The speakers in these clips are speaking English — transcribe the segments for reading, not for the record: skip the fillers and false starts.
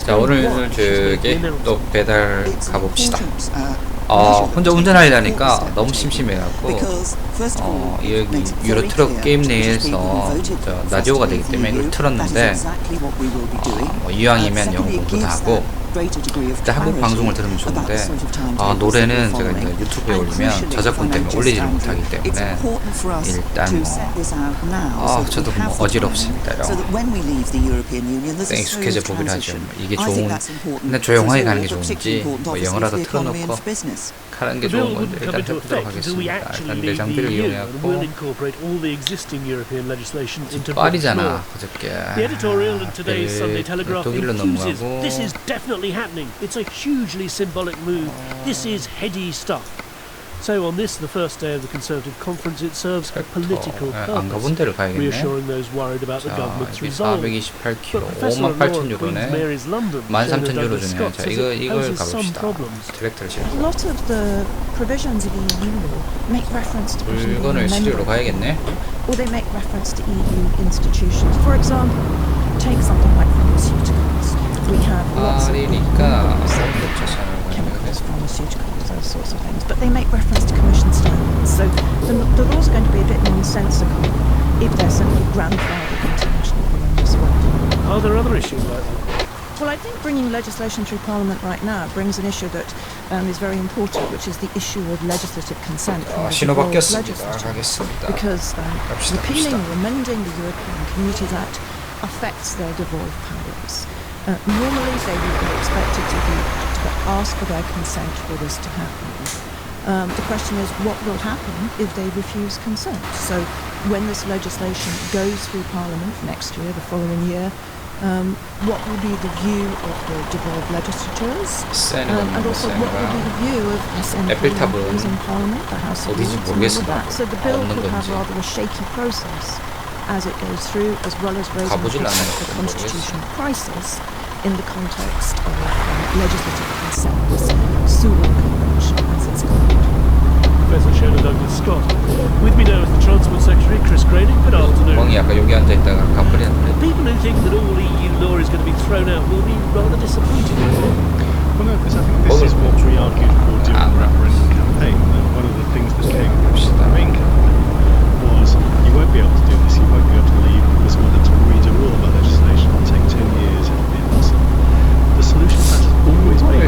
자, 오늘 저기 또 배달 가봅시다. 혼자 운전하려니까 너무 심심해갖고 여기 유로트럭 게임 내에서 라디오가 되기 때문에 이걸 틀었는데 이왕이면 영어 공부도 하고 한국 방송을 들으면 좋은데 노래는 제가 이제 유튜브에 올리면 저작권 때문에 올리지를 못하기 때문에 일단 저도 뭐 어지럽습니다요. 익숙해져 보긴 하죠. 이게 근데 조용하게 가는 게 좋은지 뭐 영어라도 틀어놓고 가는 게 좋은 건데 일단 해보도록 하겠습니다. 일단 내 장비를 이용해갖고 파리잖아 그저께 독일로 넘어가고 It's a hugely symbolic move. This is heady stuff. So on this, the first day of the Conservative conference, it serves a political purpose, reassuring those worried about the government's resolve. 428km, 58,000유로네. 13,000유로 주네. 자, 이걸 가봅시다. 디렉터를 실어. A lot of the provisions of EU law make reference to 물건을 실으러 가야겠네. or they make reference to EU institutions. For example, take something like pharmaceuticals. We have lots of chemicals, pharmaceuticals, those sorts of things, but they make reference to Commission standards. So the laws are going to be a bit nonsensical if they're simply grandfathered international law as well. Are there other issues like that? Well, I think bringing legislation through Parliament right now brings an issue that is very important, which is the issue of legislative consent from the devolved legislature. Because repealing or amending the European Communities Act affects their devolved powers. Normally they would be expected to ask for their consent for this to happen. The question is, what will happen if they refuse consent? So when this legislation goes through Parliament next year, the following year, what will be the view of the devolved legislatures? And also what will be the view of SNPs in Parliament, the House of Lords, and all of that. So the bill could have rather a shaky process as it goes through, as well as raising the constitutional crisis in the context of legislative consent, this Sewell Convention, as it's called. Professor Shona Douglas Scott. With me now is the Transport Secretary, Chris Grayling. Good afternoon. People who think that all EU law is going to be thrown out will be rather disappointed. Well, no, because I think this is what we argued for during the referendum campaign. One of the things that came from the main campaign was you won't be able to do this, you won't be able to leave because we'll have to redo all of our legislation. It'll take 10 years, it'll be impossible. The solution has always been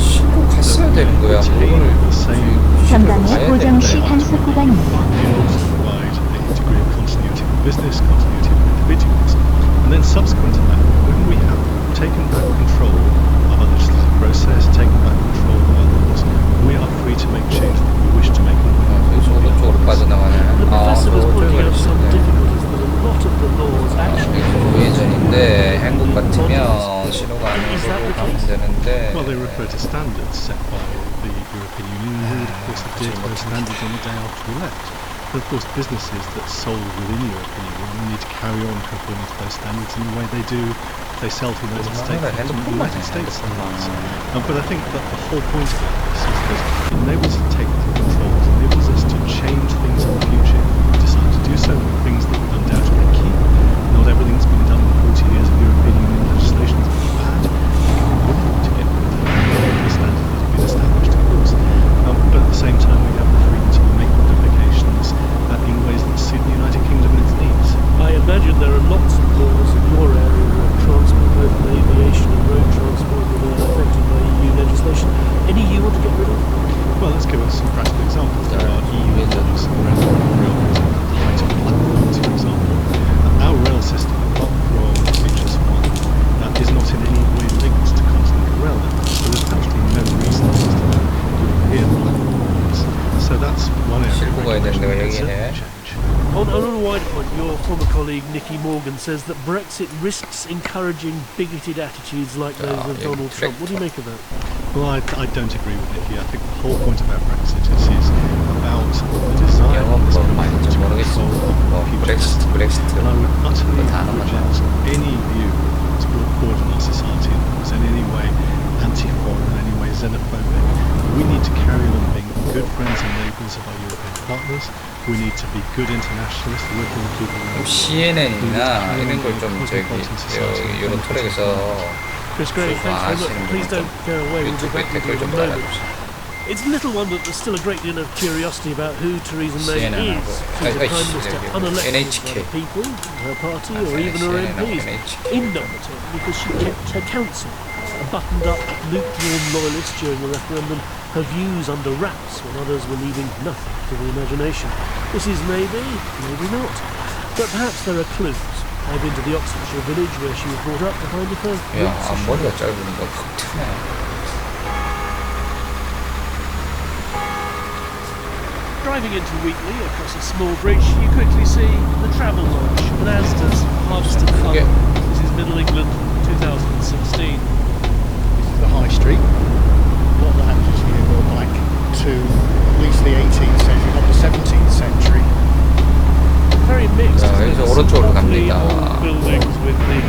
the same 고정시 단속 구간입니다. in order to provide a degree of continuity of business, continuity of individuals. And then subsequent to that, when we have taken back control of our legislative process, taken back control of our laws, we are free to make change that we wish to make. The professor was pointing out some difficulties that a lot of the laws actually 우회전인데 한국 같으면 신호가 안 오고 가면 되는데 Well, they refer to standards set by the European Union, and we would of course adhere to those standards on the day after we left. But of course businesses that sold within the European Union need to carry on conforming to those standards in the way they do if they sell to the United States standards. But I think that the whole point of this is that it enables us to take control, it enables us to change things in the future if we decide to do so, things that would undoubtedly keep. Not everything that's been done in 40 years of European Union legislation has been bad. We want to get rid of the standard that has been established, of course. But at the same time, we have the freedom to make modifications in ways that suit the United Kingdom and its needs. I imagine there are lots of laws in your area of transport, both aviation and road transport, that are affected by EU legislation. Any you want to get rid of? Well, let's give us some practical examples. There are EU laws around railways and the height of platforms, for example. Our rail system, apart from HS1, is not in any way linked to continental rail networks, so there's actually no reason for us to have European platforms. So that's one area where we change. On a wider point, your former colleague Nicky Morgan says that Brexit risks encouraging bigoted attitudes like those of Donald Trump. What do you make of that? Well, I don't agree with Nicky. I think the whole point about Brexit is about the desire of this country to control the future. And I would utterly reject any view that's brought forward in our society that was in any way anti-foreign, in any way xenophobic. We need to carry on being good friends and neighbours of our European partners. We need to be good internationalists, working with people. CNN이나 이런 걸 좀 유로트럭에서 Chris Gray, thanks very much. Please don't go away. We'll be back with you in a moment. It's little wonder that there's still a great deal of curiosity about who Theresa May is. She's a Prime Minister unelected by the people, her party, or even her MPs. Innovative because she kept her counsel. A buttoned-up, lukewarm loyalist during the referendum, her views under wraps when others were leaving nothing to the imagination. This is maybe, maybe not. But perhaps there are clues. I've been to the Oxfordshire village where she was brought up to find if her 앞머리가 짧으니까 푹 트네. Driving into Wheatley across a small bridge, you quickly see the travel lodge at Asda's Harvester Club. This is Middle England, 2016. This is the High Street. A lot of the houses here go back to at least the 18th century, not the 17th century. Very mixed. 여기서 오른쪽으로 갑니다. Buildings with the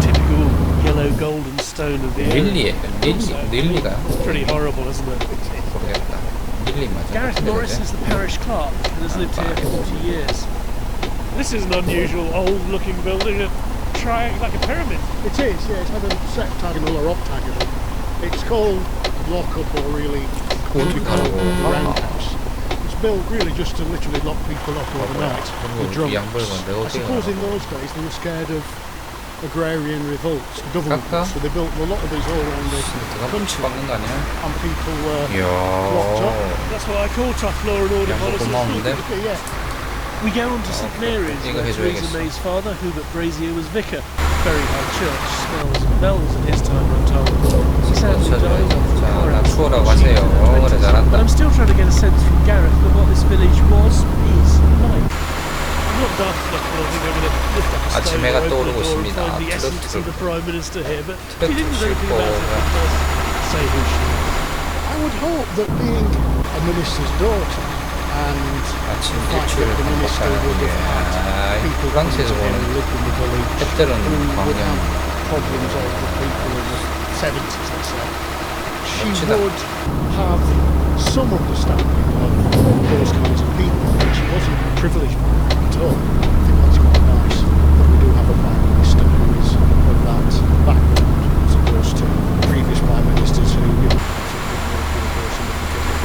typical yellow golden stone of the area. 릴리가요? Pretty horrible, isn't it? 모르겠다. 릴리 맞아. Gareth Norris is the parish clerk and has lived here for 40 years. This is an unusual old-looking building, a triangle like a pyramid. It is, yeah. It's had a septagonal or octagonal. It's called lock-up or really what we call a roundhouse. It's built really just to literally lock people up overnight. The drunks. I suppose in those days they were scared of agrarian revolts, the government. So they built a lot of these all around the country, and people were locked up. That's what I call tough law and order policies. Yeah. We go on to St Mary's, where Theresa May's father, Hubert Brazier, was vicar. Very high church, smells of bells at his time, I'm told. He sadly died but I'm still trying to get a sense from Gareth of what this village was, is, like. I'm not daft enough, but I think I'm going to lift up a stone or open the door and find the essence of the Prime Minister here, but if you didn't know anything about it, just say who she is. I would hope that being a minister's daughter and the fact that the minister would have had people who lived in the village who would have problems of the people in the 70s, let's say, she would have some understanding of those kinds of people. She wasn't privileged by that at all. I think that's quite nice that we do have a Prime Minister who is of that background as opposed to previous Prime Ministers who, you know,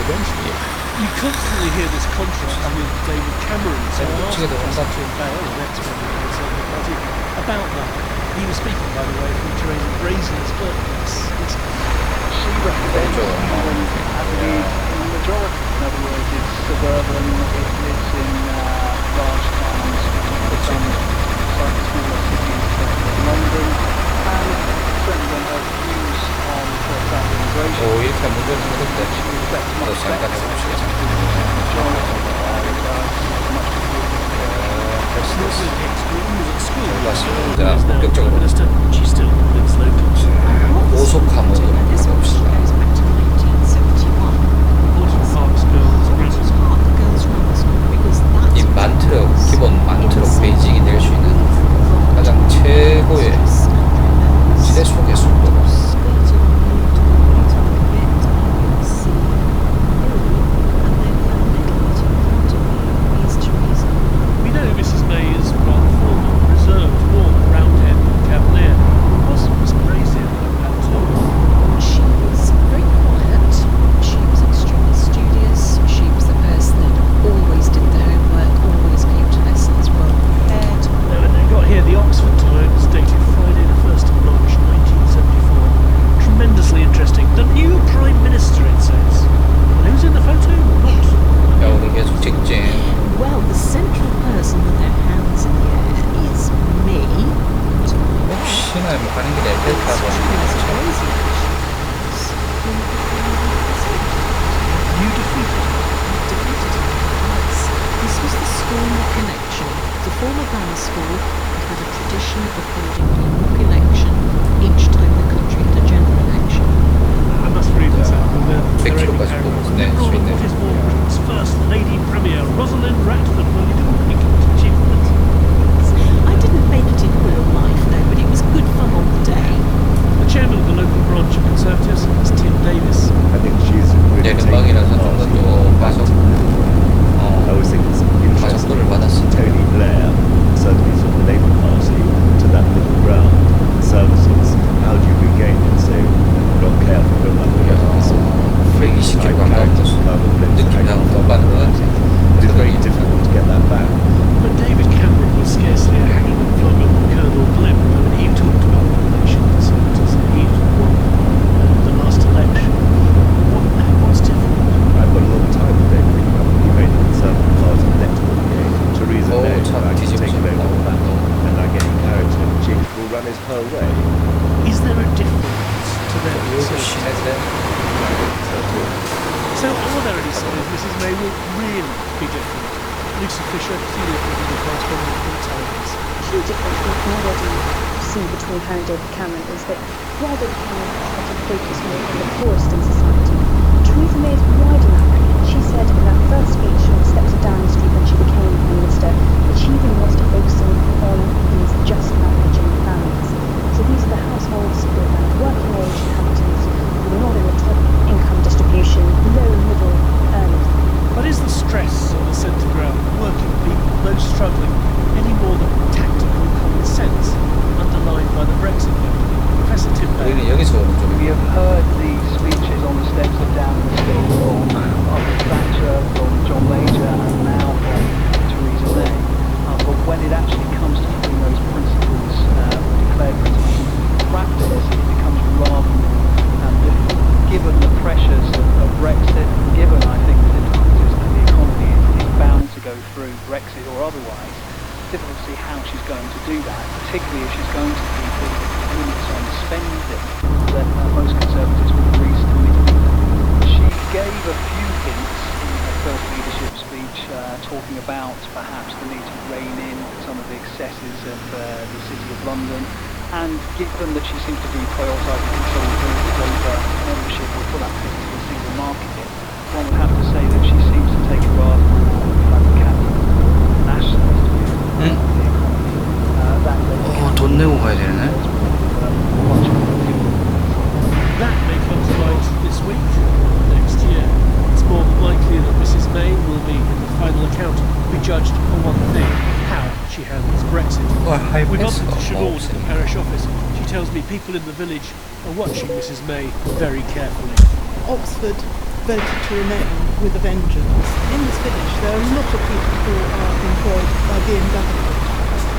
against it. You constantly hear this contrast with David Cameron, so I asked Constantine Bale, the ex-member of the Conservative Party, about that. He was speaking, by the way, from Theresa Brazier's book. She represents the majority. In other words, it's suburban, it lives in large towns, it's in slightly smaller cities like London, and certainly when her views on, for example, immigration, 이렇게 문제를 생겼는데 또 잠깐 해봅시다. 자, 본격적으로 고속화목으로 가봅시다. 이 만트럭, 기본 만트럭 베이징이 낼 수 있는 가장 최고의 지대 속의 속도로 Mrs. May is rather formal, reserved, warm, round-headed, cavalier. Was Miss Brazier 120km 가까운 느낌상 넘어가는 것 같아요. It is very difficult to get that back. But David Cameron was scarcely a hanging plug on Colonel Blimp. I mean, he talked about the nation conservatives and he won the last election. What's different? I've got a long time with David Cameron. He made the Conservative Party electoral game. Theresa May is taking over the battle, and I get encouraged that she will run it her way. Is there a difference to their conservatism? So are there any signs Mrs May will really be different? Lisa Fisher, senior political correspondent for the Times. A huge difference we can already see between her and David Cameron is that while David Cameron has tried to focus more on the poorest in society, Theresa May is wider than that. She said in her first speech on steps of Downing Street when she became Prime Minister that she even wants to focus on these just averaging families. So these are the households with working age inhabitants who are not in the top income distribution, low and middle earners. But is the stress on the centre ground, working people, those struggling, any more than tactical common sense underlined by the Brexit vote? Professor Tim Bailey. We have heard the speeches on the steps of Downing Street from Margaret Thatcher, from John Major, and now from Theresa May. But when it actually comes to putting those principles, declared principles into practice, it becomes rather more difficult. Given the pressures of Brexit, given, I think, the difficulties that the economy is bound to go through, Brexit or otherwise, it's difficult to see how she's going to do that, particularly if she's going to be putting limits on spending that most Conservatives will agree to meet. She gave a few hints in her first leadership speech, talking about perhaps the need to rein in some of the excesses of the City of London, and given that she seems to be prioritising control over membership or full access to the single market, one would have to say that she seems to take a rather more nationalist view of the economy. 돈 내고 가야 되네. That may come to light this week, next year. It's more than likely that Mrs May will be, in the final account, be judged for one thing: how she handles Brexit. We bumped into Siobhan at the parish office. She tells me people in the village are watching Mrs May very carefully. Oxford voted to remain with a vengeance. In this village there are a lot of people who are employed by BMW,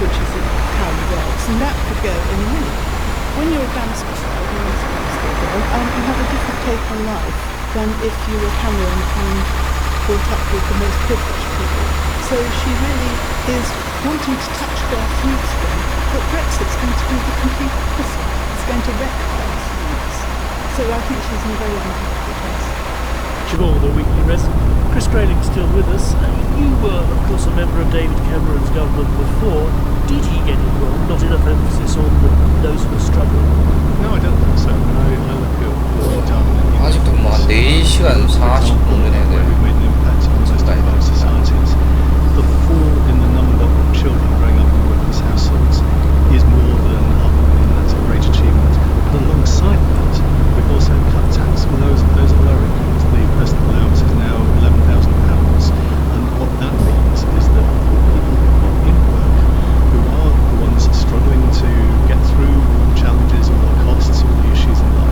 which is a town works, and that could go in a minute. When you're a Bannister girl, you have a different take on life than if you were Cameron and brought up with the most privileged people. So she really is wanting to touch grassroots again, but Brexit's going to be the complete opposite. It's going to wreck grassroots. So I think she's in a very unhappy place. Siobhan, the weekly resident. Chris Grayling's still with us. You were, of course, a member of David Cameron's government before. Did he get it wrong? Not enough emphasis on those who are struggling? No, I don't think so. I look at what she's done. 아직도 뭐 한 4시간 40분 해야 돼. We've made an impact on most developed societies. The fall in the number of children growing up in workers' households is more than half a million. That's a great achievement. And alongside that, we've also cut tax for those on lower incomes. The personal allowance is now £11,000. And what that means is that for people who are in work, who are the ones struggling to get through all the challenges, all the costs, all the issues in life,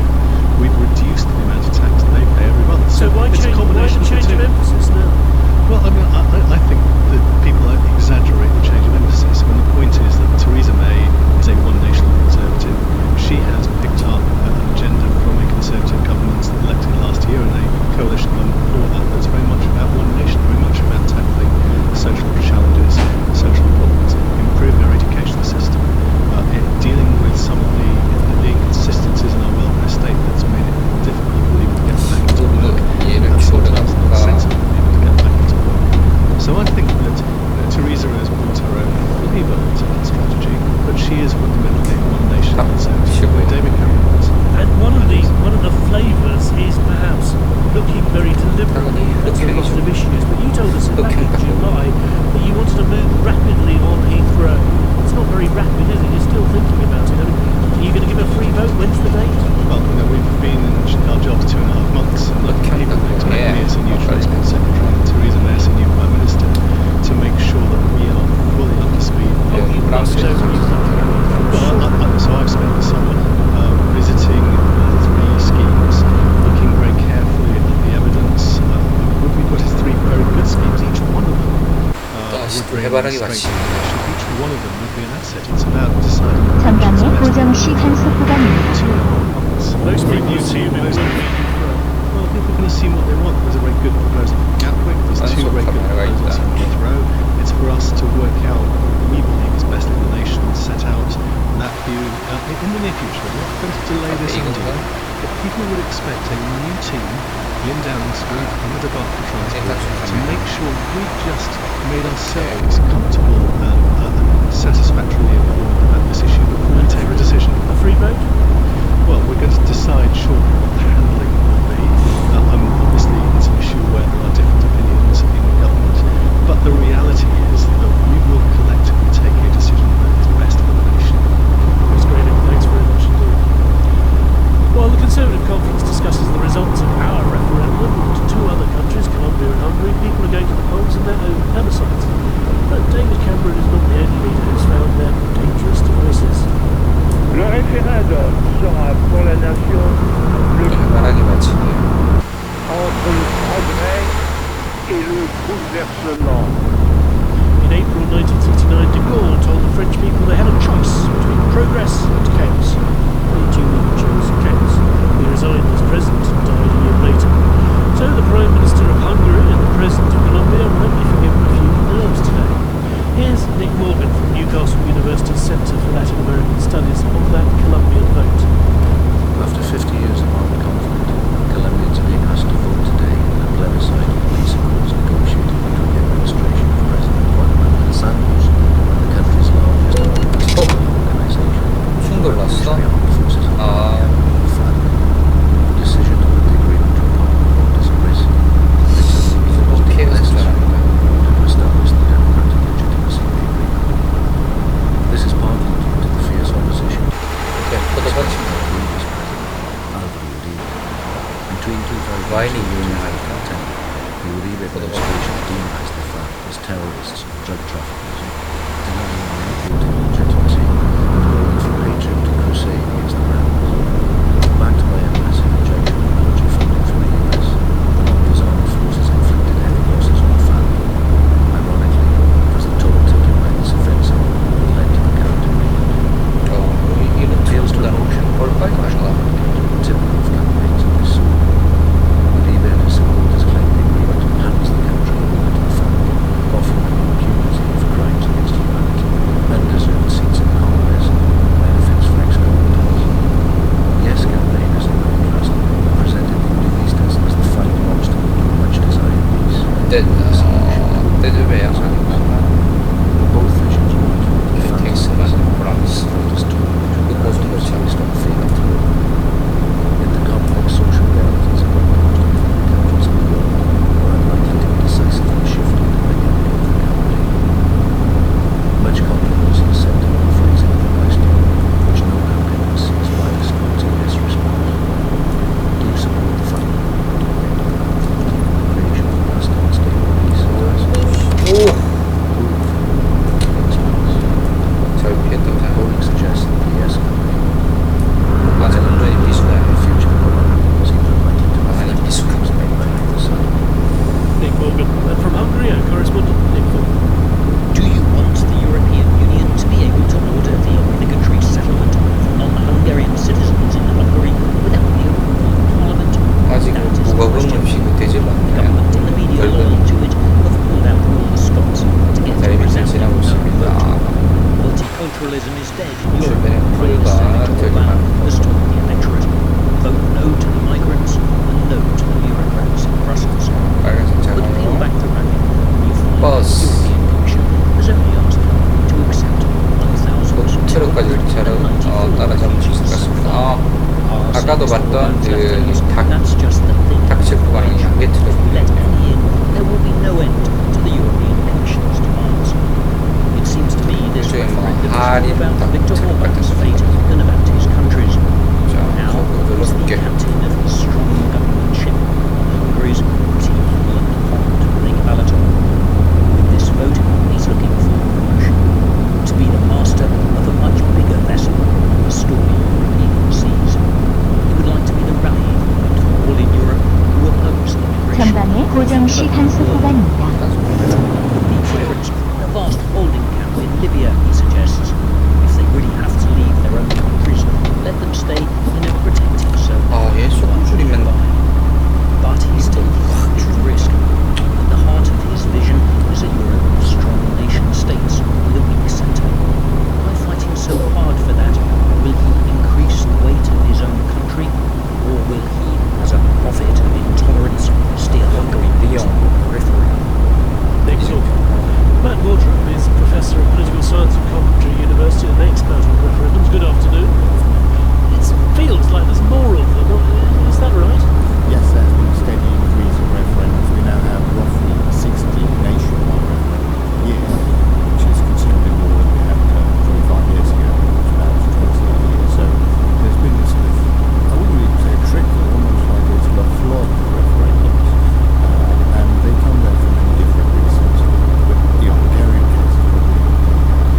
해바라기 밭이. Each one of them would be an asset. It's about deciding 전방에 고정시 단속 구간입니다. Most people assume it will be well, people can assume what they want. There's a very good proposal from Gatwick. There's two very good proposals from Heathrow. It's for us to work out what we believe is best for the nation, set out that view in the near future. We're not going to delay this idea, but people would expect a new team in Downing Street in the Department for Transport to make sure we've just made ourselves comfortable and satisfactorily informed about this issue before we take a decision. a free vote. Well, we're going to decide shortly what the handling will be. Obviously, it's an issue where there are different opinions in government, but the reality is that we will collectively take a decision that is best for the nation. That's great. Thanks very much indeed. While the Conservative Conference discusses the results of our referendum and two other countries, Colombia and Hungary, people are going to the polls in their own plebiscites. But David Cameron is not the only leader who's found their dangerous devices. Le référendum sera pour la nation le 해바라기 밭이. entre le progrès et le bouleversement. In April 1939, de Gaulle told the French people they had a choice between progress and chaos. They duly chose chaos. He resigned as president and died a year later. So the Prime Minister of Hungary and the President of Colombia might be forgiven a few nerves today. Here's Nick Morgan from Newcastle University's Centre for Latin American Studies on that Colombian vote. After 50 years of armed conflict, Colombians are being asked to vote today in a plebiscite on peace accords negotiated between the administration of President Juan Manuel Santos and the country's largest organization, 충돌 났어? 아. The decision to put the agreement to a common vote is a risk. 피해가 있을 줄 알았는데. To establish the democratic legitimacy of the agreement. This is partly due to the fierce opposition between 2000 와인이 유명하니까. the Uribe administration demonized the FARC as terrorists and drug traffickers, denying them any political legitimacy and calling for patriotic crusade against the rebels. Backed by a massive injection of military funding from the US, Colombia's armed forces inflicted heavy losses on the FARC. Ironically, because the toll taken by this offensive led to the counter. Appeals to emotion typical of campaigns of this sort. Uribe and his supporters claim the agreement hands the country over to the FARC, offering them impunity for crimes against humanity, undeserved seats in Congress, and benefits for ex-combatants. The Yes campaigners, in contrast, presented the Uribistas as the final obstacle to a much-desired peace. Both visions were ultimately fantasies, voters told based on fear and thrill. Yet the complex social realities of both countries of the world were unlikely to be decisively shifted by the ending of the campaign. Much controversy is centered on the phrasing of the question, which no campaigner sees by describes a yes response. Do you support the final creation of a lasting and stable peace and task? Polling suggests that the yes campaign future Colombia seems unlikely to reflect decisions made by either side. Nick Morgan. And from Hungary, our correspondent Nick Morgan. Do you want the European Union to be able to order the obligatory settlement of non-Hungarian citizens in Hungary without the approval of Parliament? 아직 무과금 음식이 되질 The 않네요. government and the media loyal to it have pulled out all the stops to get a resounding no vote. Multiculturalism is dead in Europe. Praise electoral ban has told the electorate. Vote no to the migrants and no to the bureaucrats in Brussels. But peel back the rabbit and you find the European Commission has only asked Hungary to accept 1,000 트럭까지 따라잡을 수 있을 것 같습니다. 아까도 봤던 탁 셰프 가는 양계 트럭. Let any in, there will be no end to the European Commission's demands. It seems to me this referendum is more about Viktor Orban's fate than about his country's. Now is the captain of his strong government ship, Hungary's pretty inland pond, Lake Balaton. With this vote, he's looking for promotion, to be the master of a much bigger vessel, the stormy European seas. He would like to be the rallying point for all in Europe who oppose immigration. 전방에 고정시 단속 구간입니다. The immigrants, a vast Will he, as a prophet of intolerance, steer Hungary beyond the periphery? Next up, Matt Wardrop is Professor of Political Science at Coventry University and an expert on referendums. Good afternoon. It feels like there's more of them. Is that right? Yes, there's been a steady increase in referendums. We now have roughly 60 nationwide referendums a year, which is considerably more than we had 25 years ago, which was about 20 years. So there's been this sort of, I wouldn't even say a trickle, almost like a sort of flood of referendums. And they come there for many different reasons. But the Hungarian case is probably a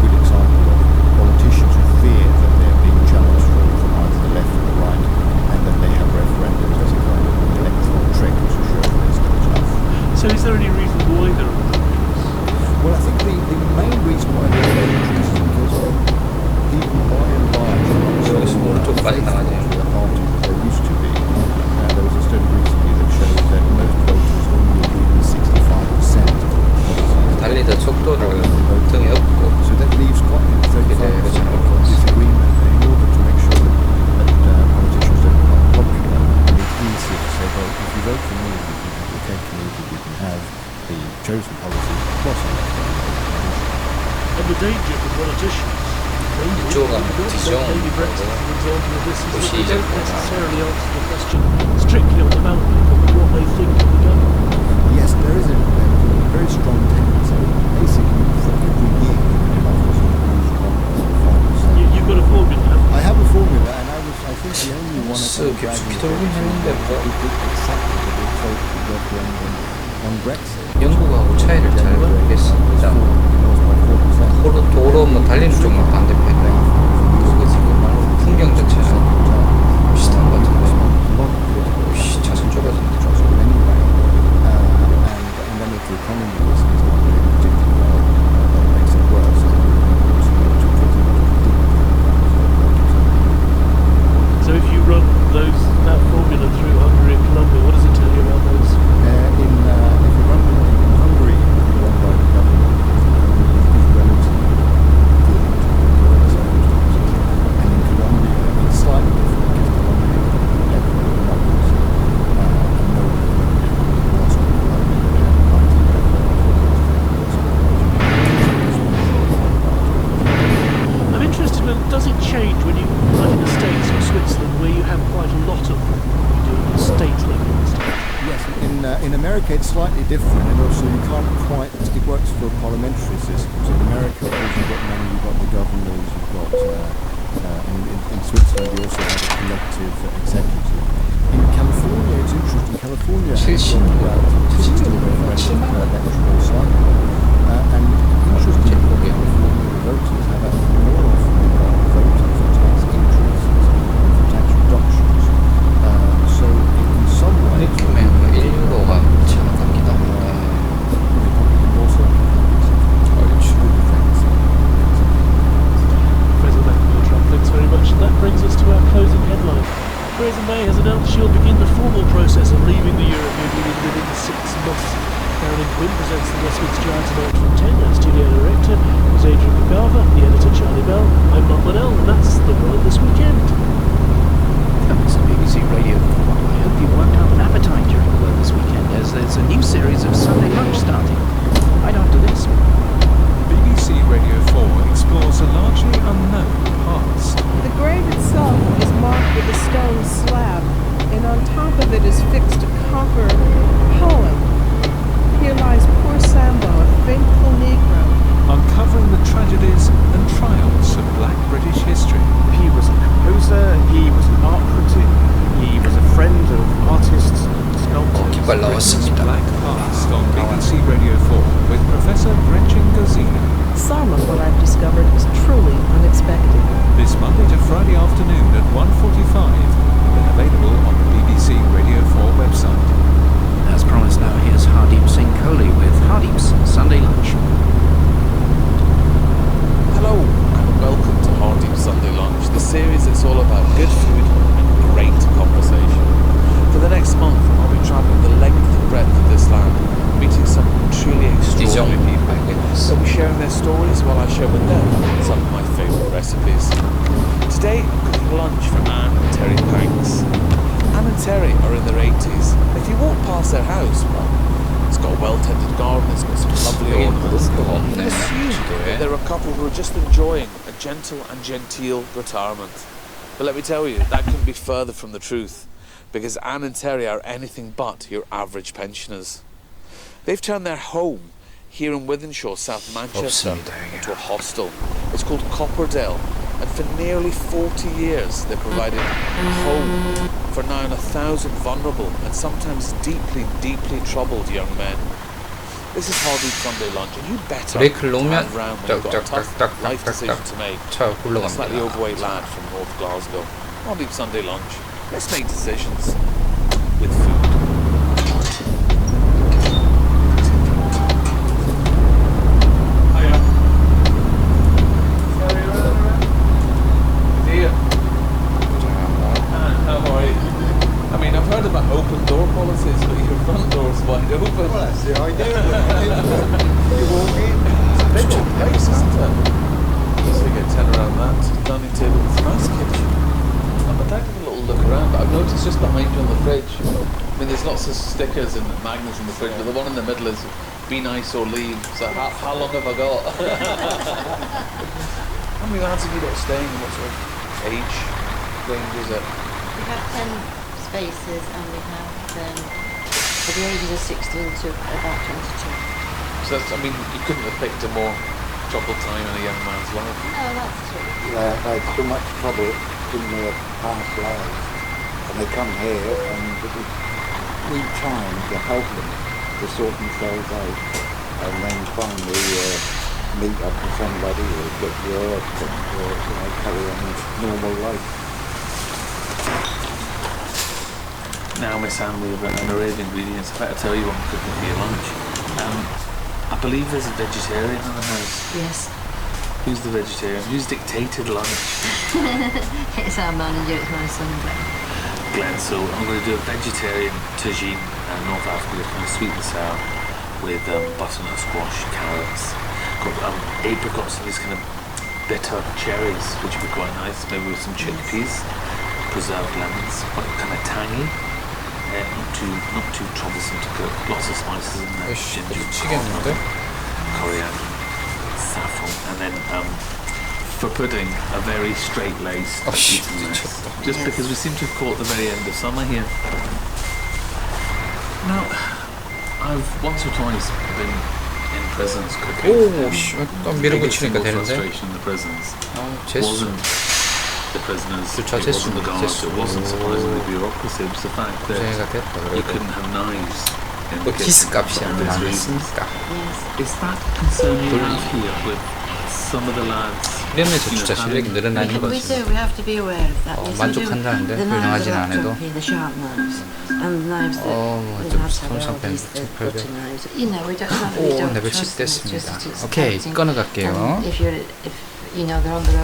good example of politicians who fear that they're being challenged from either the left or the right, and then they have referendums as a kind of electoral trick to show they're still tough. So is there any reason why there are referendums? Well, I think the main reason why there are referendums is because people by and large are so faithful to the party that they used to be. There was a study recently that showed that most voters only agree with 65% of the policies. 달리던 속도를 등에 업고 So that leaves quite a 35% disagreement. And in order to make sure that politicians don't become popular, it's easier to say, well, if you vote for me, you can have your cake and eat it, you can have the chosen policies plus And the danger for politicians. 이쪽은 디종갑니다. 도시 necessarily answer the question strictly on the ballot paper, but what they think of the government. Yes, there is a very strong tendency. Basically, for every year, You've got a formula. I have a formula, and I think the only one I can on Brexit. 영국하고 차이를 잘 모르겠습니다. 도로 뭐 달리는 쪽만 반대편이라 그게 지금 풍경 자체는 비슷한 것 같은데 차선 좁아진다. And then if the economy is not really particularly well, that makes it worse. So if you run that formula through Hungary and Colombia, what does it tell you about those? If you run in Hungary, run by the government, is relatively good and in Colombia, it's slightly different because Colombia is electoral democracy, and no one lost in Colombia. I'm interested in, does it change when you, like in the States or Switzerland, where you have quite a lot of them, you do it at state level instead? Yes, in America it's slightly different, and also you can't quite, it works for parliamentary systems. In America, you've got many, you've got the governors, you've got, in Switzerland you also have a collective executive. In California, it's interesting, California has got electoral cycle, and interestingly, California voters have actually more often voted for tax increases than for tax reductions. So in some ways, 인류로가 차갑니다. President Trump, thanks very much. And that brings us to our closing headline. Theresa May has announced she'll begin the formal process of leaving the European Union within 6 months. Carolyn Quinn presents the Westminster Hour tonight from 10. Our studio director is Adrian McGarver, the editor Charlie Bell. I'm Mark Liddell, and that's The World This Weekend. It's BBC Radio 4. I hope you won't have an appetite during the World This Weekend, as there's a new series of Sunday Lunch starting right after this. BBC Radio 4 explores a largely unknown past. The grave itself is marked with a stone slab, and on top of it is fixed a copper poem. Here lies poor Sambo, a faithful Negro. Uncovering the tragedies and triumphs of Black British history. He was a composer, he was an art critic, he was a friend of artists and sculptors. Britain's Black Past on BBC Radio 4 with Professor Gretchen Gazina. Some of what I've discovered is truly unexpected. This Monday to Friday afternoon at 1:45 and available on the BBC Radio 4 website. As promised, now here's Hardeep Singh Kohli with Hardeep's Sunday Lunch. Hello and welcome to Hardeep's Sunday Lunch, the series that's all about good food and great conversation. For the next month, I'll be travelling the length and breadth of this land, meeting some truly extraordinary people. They'll be sharing their stories while I share with them some of my favourite recipes. Today, I'm cooking lunch for Anne and Terry Panks. Terry are in their 80s. If you walk past their house, well, it's got a well-tended garden, it's got some lovely ornaments. You can assume that they're a couple who are just enjoying a gentle and genteel retirement. But let me tell you, that couldn't be further from the truth, because Anne and Terry are anything but your average pensioners. They've turned their home here in Wythenshawe, South Manchester, into a hostel. It's called Copperdale, and for nearly 40 years they provided home for now 1,000 vulnerable and sometimes deeply, deeply troubled young men. This is Harvey's Sunday lunch, and you better have round when you've got a tough life decision to make. A slightly overweight lad from North Glasgow. Harvey's Sunday lunch. Let's make decisions with food. Open door policies, but your front door's wide open. Well, that's the idea. You walk in. It's a big old place, isn't it? So you get 10 around that. Dining table with a nice kitchen. I'm about to have a little look around, but I've noticed just behind you on the fridge. I mean, there's lots of stickers and magnets in the fridge, but the one in the middle is "Be nice or leave." So how long have I got? How many lads have you got staying? What sort of age range is it? We have 10 spaces, and we have for the ages of 16 to about 22. So that's, I mean, you couldn't have picked a more troubled time in a young man's life. No, that's true. They had so much trouble in their past lives, and they come here and we trying to help them to sort themselves out, and then finally meet up with somebody or get work and carry on normal life. Now, Miss Anne, we have an array of ingredients. I better tell you what I'm cooking for your lunch. I believe there's a vegetarian in the house. Yes. Who's the vegetarian? Who's dictated lunch? It's our manager, it's my son, Glenn. So I'm going to do a vegetarian tagine, North Africa, kind of sweet and sour, with butternut squash, carrots, got apricots and these kind of bitter cherries, which would be quite nice, maybe with some chickpeas, preserved lemons, quite kind of tangy. Not too troublesome to cook. Lots of spices in there. Ginger, coriander, saffron, and then for pudding, a very straight-laced just because we seem to have caught the very end of summer here. Now, I've once or twice been in prisons cooking. 밀어붙이니까 되는데. Frustration in the prisons wasn't the prisoners, it wasn't the guards, it wasn't surprisingly the bureaucracy, it was the fact that you couldn't have knives in the kitchen for obvious reasons. Is that concerning enough here with some of the lads? 이러면서 주차 실력이 늘어나는 거지. We do, we have to be aware of that. 만족한다는데 훌륭하진 않아도. The sharp knives and the knives that the lads have, these the butcher knives. You know, we don't 레벨 10 됐습니다. 오케이, 끊어갈게요. If you know they're on the road.